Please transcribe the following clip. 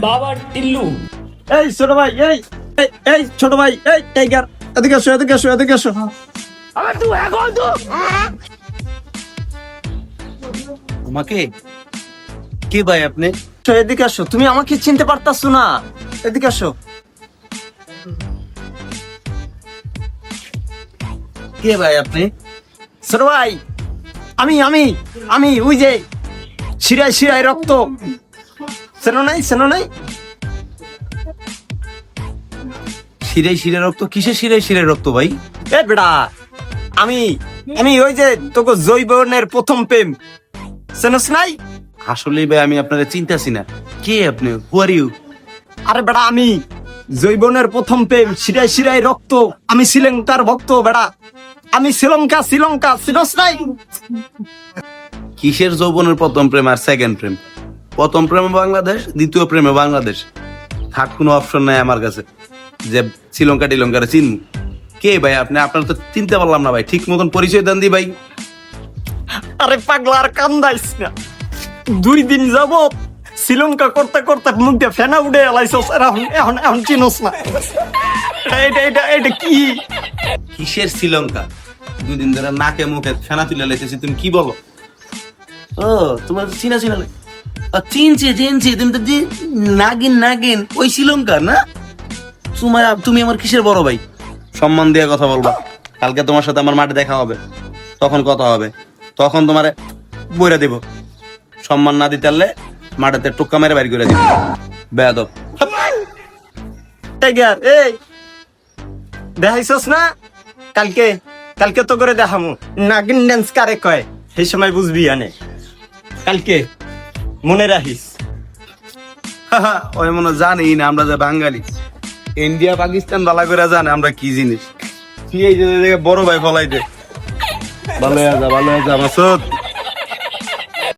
বাবা টিল্লু। এই ছোট ভাই, এই ছোট ভাই, এই টাইগার, এদিকে আসো, এদিকে আসো, এদিকে আসো। আমাকে কে ভাই আপনি? এদিকে আসো, তুমি আমাকে চিনতে পারতাছো না? এদিকে আসো। কে ভাই আপনি? ছোট ভাই, আমি আমি আমি ওই যে শিরায় শিরায় রক্ত, চেনো নাই? শিরায় শিরে রক্ত? কিসের শিরায় শিরে রক্ত ভাই? এ বেটা, আমি আমি ওই যে তোকে জৈবনের প্রথম প্রেম, চেনস নাই? আসলে ভাই আমি আপনাকে চিন্তাছি না। কে আপনি? হু আর ইউ? আরে বেটা, আমি জৈবনের প্রথম প্রেম, শিরায় শিরায় রক্ত, আমি শ্রীলঙ্কার ভক্ত বেটা, আমি শ্রীলঙ্কা চিনস নাই? কিসের যৌবনের প্রথম প্রেম আর সেকেন্ড প্রেম? প্রথম প্রেমে বাংলাদেশ, দ্বিতীয় প্রেমে বাংলাদেশ, থার্ড কোনো অপশন নাই আমার কাছে যে শ্রীলঙ্কা টিলঙ্কারে চিনবো। কে ভাই আপনি? আপনার তো চিনতে পারলাম না ভাই, ঠিক মতন পরিচয় দেন দি ভাই। আরে পাগলা, আর কান্দাইস না। 2 দিন যাবত শ্রীলঙ্কা করতে করতে মুখ দিয়ে ফেনা উঠে এলাইছস, এখন চিনস না? এটা কি? কিসের শ্রীলঙ্কা? 2 দিন ধরে নাকে মুখে ফেনা তুলে লেগেছি, তুমি কি বলো? ও তোমার চিনা লাগে। চিনছি তুমি তো নাগিন ওই শ্রীলঙ্কা না? তুমি আমার কিসের বড় ভাই? সম্মান দিয়ে কথা বলবা। কালকে তোমার সাথে আমার মাঠে দেখা হবে, তখন কথা হবে, তখন তোমারে বইরা দিব। সম্মান না দিতে পারলে মাঠেতে টুক্কা মেরে বাইর করে দিব। বেয়াদব। টাইগার, এই দেখাইছস না? কালকে তো করে দেখামু নাগিন ড্যান্স কারে কয়, সেই সময় বুঝবি। আনে কালকে মনে রাখিস। ওই মনে জানি না আমরা যে বাঙালি, ইন্ডিয়া পাকিস্তান বালা করে জানে আমরা কি জিনিস। কি এই যে বড় ভাই ফলাই দে। ভালো হয়ে যা মাসুদ।